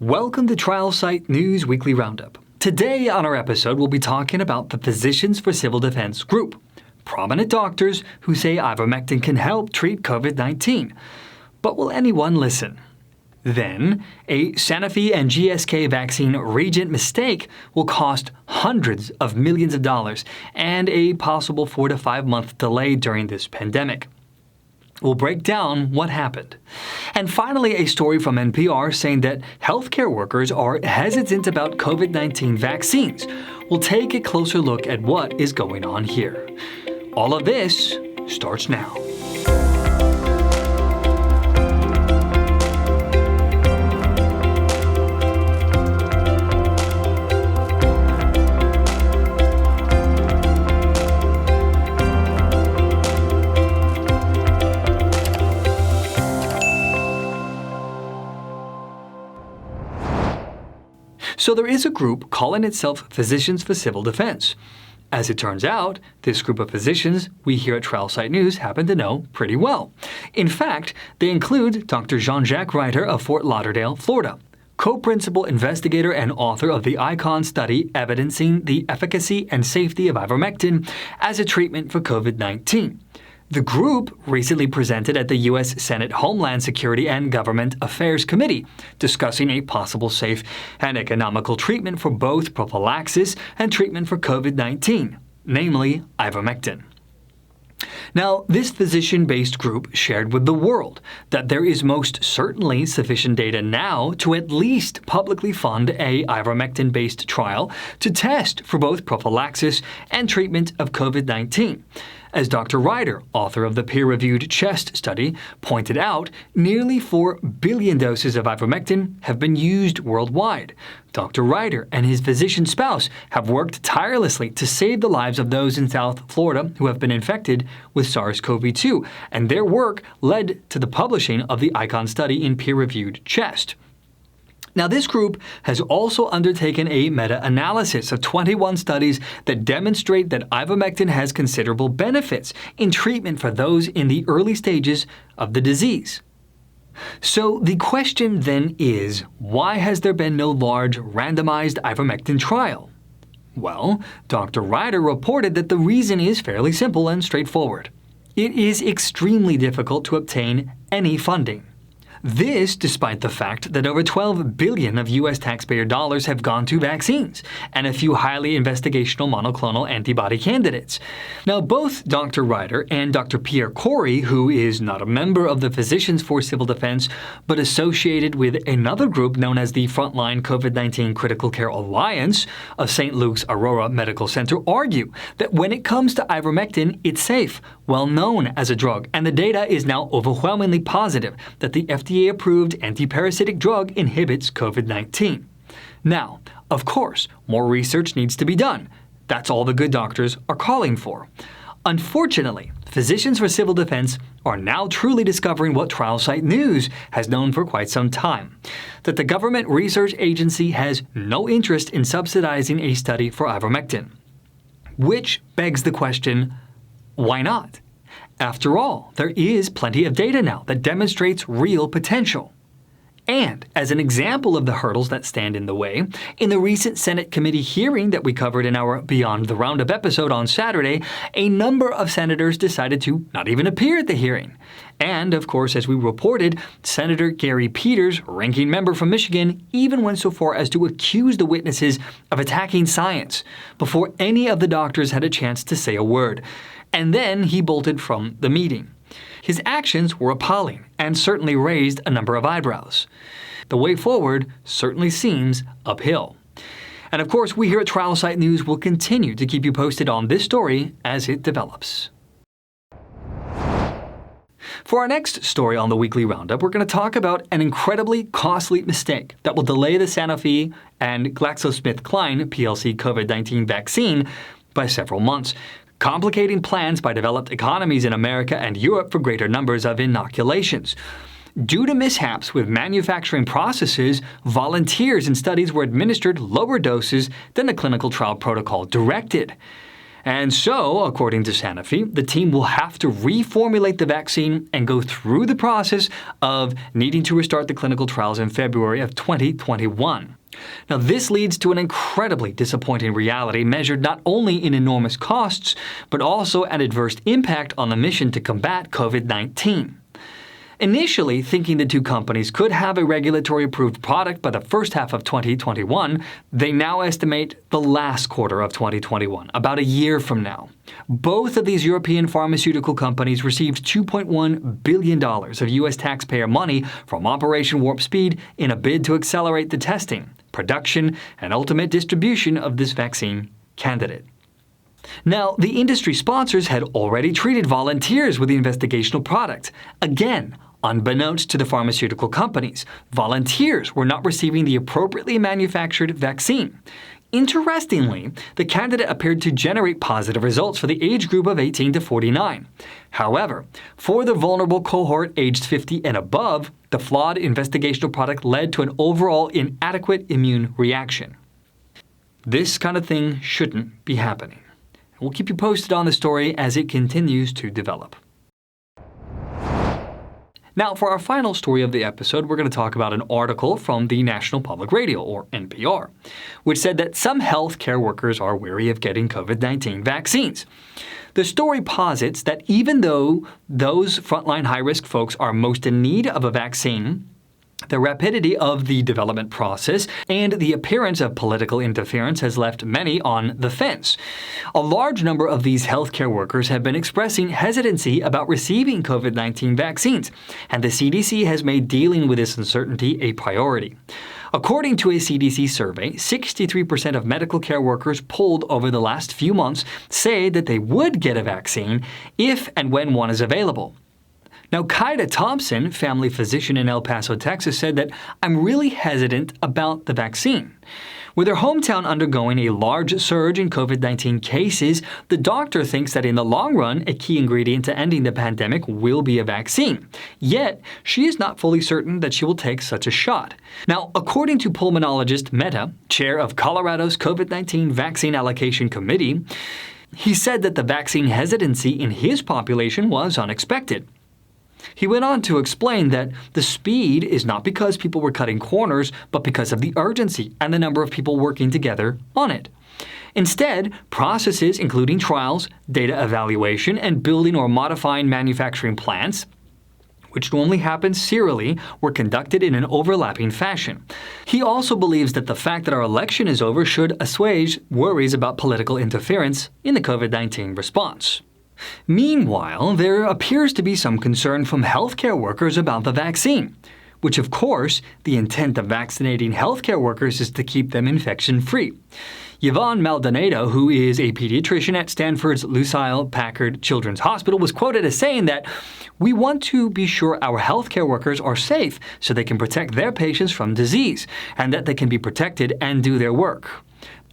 Welcome to TrialSite News Weekly Roundup. Today on our episode, we'll be talking about the Physicians for Civil Defense group, prominent doctors who say ivermectin can help treat COVID-19. But will anyone listen? Then, a Sanofi and GSK vaccine Reagent mistake will cost hundreds of millions of dollars and a possible 4 to 5 month delay during this pandemic. We'll break down what happened. And finally, a story from NPR saying that healthcare workers are hesitant about COVID-19 vaccines. We'll take a closer look at what is going on here. All of this starts now. So there is a group calling itself Physicians for Civil Defense. As it turns out, this group of physicians we here at TrialSite News happen to know pretty well. In fact, they include Dr. Jean-Jacques Rajter of Fort Lauderdale, Florida, co-principal investigator and author of the ICON study evidencing the efficacy and safety of ivermectin as a treatment for COVID-19. The group recently presented at the U.S. Senate Homeland Security and Government Affairs Committee, discussing a possible safe and economical treatment for both prophylaxis and treatment for COVID-19, namely ivermectin. Now, this physician-based group shared with the world that there is most certainly sufficient data now to at least publicly fund a ivermectin-based trial to test for both prophylaxis and treatment of COVID-19. As Dr. Rajter, author of the peer-reviewed CHEST study, pointed out, nearly 4 billion doses of ivermectin have been used worldwide. Dr. Rajter and his physician spouse have worked tirelessly to save the lives of those in South Florida who have been infected with SARS-CoV-2, and their work led to the publishing of the ICON study in peer-reviewed CHEST. Now, this group has also undertaken a meta-analysis of 21 studies that demonstrate that ivermectin has considerable benefits in treatment for those in the early stages of the disease. So the question then is, why has there been no large randomized ivermectin trial? Well, Dr. Rajter reported that the reason is fairly simple and straightforward. It is extremely difficult to obtain any funding. This despite the fact that over $12 billion of U.S. taxpayer dollars have gone to vaccines and a few highly investigational monoclonal antibody candidates. Now, both Dr. Rajter and Dr. Pierre Corey, who is not a member of the Physicians for Civil Defense, but associated with another group known as the Frontline COVID-19 Critical Care Alliance of St. Luke's Aurora Medical Center, argue that when it comes to ivermectin, it's safe, well known as a drug, and the data is now overwhelmingly positive that the FDA-approved antiparasitic drug inhibits COVID-19. Now, of course, more research needs to be done. That's all the good doctors are calling for. Unfortunately, Physicians for Civil Defense are now truly discovering what TrialSite News has known for quite some time, that the government research agency has no interest in subsidizing a study for ivermectin. Which begs the question, why not? After all, there is plenty of data now that demonstrates real potential. And as an example of the hurdles that stand in the way, in the recent Senate committee hearing that we covered in our Beyond the Roundup episode on Saturday, a number of senators decided to not even appear at the hearing. And, of course, as we reported, Senator Gary Peters, ranking member from Michigan, even went so far as to accuse the witnesses of attacking science before any of the doctors had a chance to say a word. And then he bolted from the meeting. His actions were appalling and certainly raised a number of eyebrows. The way forward certainly seems uphill. And of course, we here at TrialSite News will continue to keep you posted on this story as it develops. For our next story on the Weekly Roundup, we're going to talk about an incredibly costly mistake that will delay the Sanofi and GlaxoSmithKline PLC COVID-19 vaccine by several months, complicating plans by developed economies in America and Europe for greater numbers of inoculations. Due to mishaps with manufacturing processes, volunteers in studies were administered lower doses than the clinical trial protocol directed. And so, according to Sanofi, the team will have to reformulate the vaccine and go through the process of needing to restart the clinical trials in February of 2021. Now, this leads to an incredibly disappointing reality measured not only in enormous costs, but also an adverse impact on the mission to combat COVID-19. Initially, thinking the two companies could have a regulatory-approved product by the first half of 2021, they now estimate the last quarter of 2021, about a year from now. Both of these European pharmaceutical companies received $2.1 billion of U.S. taxpayer money from Operation Warp Speed in a bid to accelerate the testing, production, and ultimate distribution of this vaccine candidate. Now, the industry sponsors had already treated volunteers with the investigational product. Again, unbeknownst to the pharmaceutical companies, volunteers were not receiving the appropriately manufactured vaccine. Interestingly, the candidate appeared to generate positive results for the age group of 18 to 49. However, for the vulnerable cohort aged 50 and above, the flawed investigational product led to an overall inadequate immune reaction. This kind of thing shouldn't be happening. We'll keep you posted on the story as it continues to develop. Now, for our final story of the episode, we're going to talk about an article from the National Public Radio, or NPR, which said that some healthcare workers are wary of getting COVID-19 vaccines. The story posits that even though those frontline high-risk folks are most in need of a vaccine, the rapidity of the development process and the appearance of political interference has left many on the fence. A large number of these healthcare workers have been expressing hesitancy about receiving COVID-19 vaccines, and the CDC has made dealing with this uncertainty a priority. According to a CDC survey, 63% of medical care workers polled over the last few months say that they would get a vaccine if and when one is available. Now, Kaida Thompson, family physician in El Paso, Texas, said that I'm really hesitant about the vaccine. With her hometown undergoing a large surge in COVID-19 cases, the doctor thinks that in the long run, a key ingredient to ending the pandemic will be a vaccine. Yet, she is not fully certain that she will take such a shot. Now, according to pulmonologist Mehta, chair of Colorado's COVID-19 Vaccine Allocation Committee, he said that the vaccine hesitancy in his population was unexpected. He went on to explain that the speed is not because people were cutting corners, but because of the urgency and the number of people working together on it. Instead, processes including trials, data evaluation, and building or modifying manufacturing plants, which normally happen serially, were conducted in an overlapping fashion. He also believes that the fact that our election is over should assuage worries about political interference in the COVID-19 response. Meanwhile, there appears to be some concern from healthcare workers about the vaccine, which of course, the intent of vaccinating healthcare workers is to keep them infection-free. Yvonne Maldonado, who is a pediatrician at Stanford's Lucile Packard Children's Hospital, was quoted as saying that, "We want to be sure our healthcare workers are safe so they can protect their patients from disease, and that they can be protected and do their work."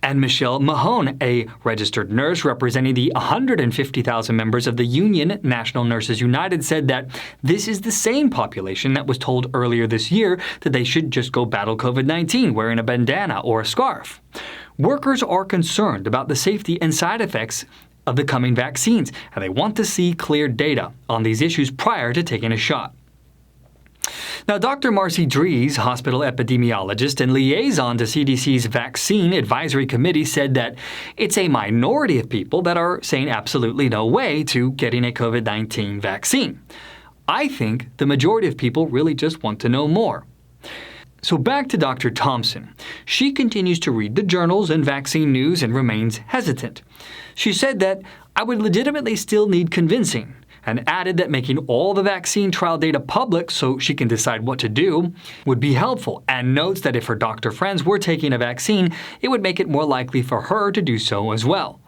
And Michelle Mahone, a registered nurse representing the 150,000 members of the union National Nurses United, said that this is the same population that was told earlier this year that they should just go battle COVID-19 wearing a bandana or a scarf. Workers are concerned about the safety and side effects of the coming vaccines, and they want to see clear data on these issues prior to taking a shot. Now, Dr. Marcy Dries, hospital epidemiologist and liaison to CDC's Vaccine Advisory Committee, said that it's a minority of people that are saying absolutely no way to getting a COVID-19 vaccine. I think the majority of people really just want to know more. So back to Dr. Thompson. She continues to read the journals and vaccine news and remains hesitant. She said that I would legitimately still need convincing, and added that making all the vaccine trial data public so she can decide what to do would be helpful, and notes that if her doctor friends were taking a vaccine, it would make it more likely for her to do so as well.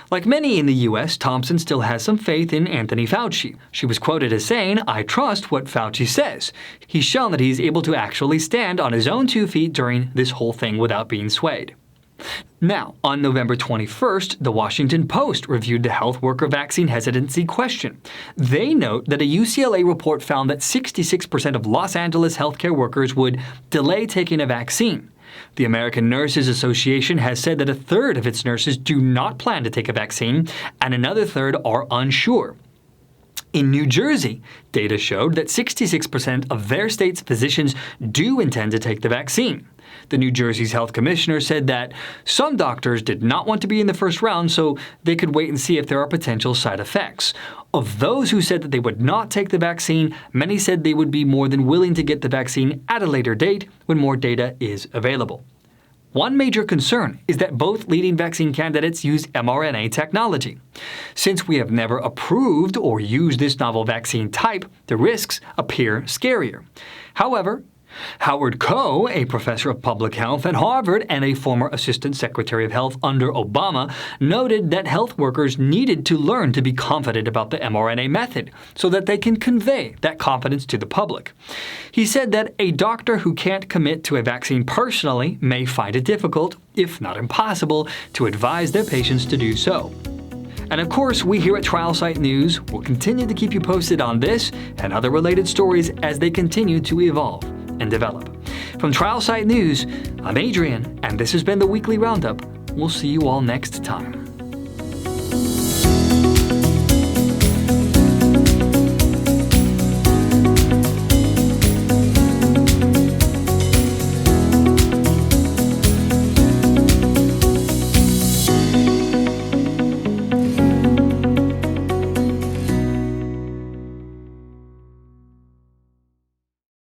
Like many in the U.S., Thompson still has some faith in Anthony Fauci. She was quoted as saying, "I trust what Fauci says. He's shown that he's able to actually stand on his own 2 feet during this whole thing without being swayed." Now, on November 21st, the Washington Post reviewed the health worker vaccine hesitancy question. They note that a UCLA report found that 66% of Los Angeles healthcare workers would delay taking a vaccine, The American Nurses Association has said that a third of its nurses do not plan to take a vaccine, and another third are unsure. In New Jersey, data showed that 66% of their state's physicians do intend to take the vaccine. The New Jersey's health commissioner said that some doctors did not want to be in the first round, so they could wait and see if there are potential side effects. Of those who said that they would not take the vaccine, many said they would be more than willing to get the vaccine at a later date when more data is available. One major concern is that both leading vaccine candidates use mRNA technology. Since we have never approved or used this novel vaccine type, the risks appear scarier. However, Howard Koh, a professor of public health at Harvard and a former assistant secretary of health under Obama, noted that health workers needed to learn to be confident about the mRNA method so that they can convey that confidence to the public. He said that a doctor who can't commit to a vaccine personally may find it difficult, if not impossible, to advise their patients to do so. And of course, we here at TrialSite News will continue to keep you posted on this and other related stories as they continue to evolve and develop. From TrialSite News, I'm Adrian, and this has been the Weekly Roundup. We'll see you all next time.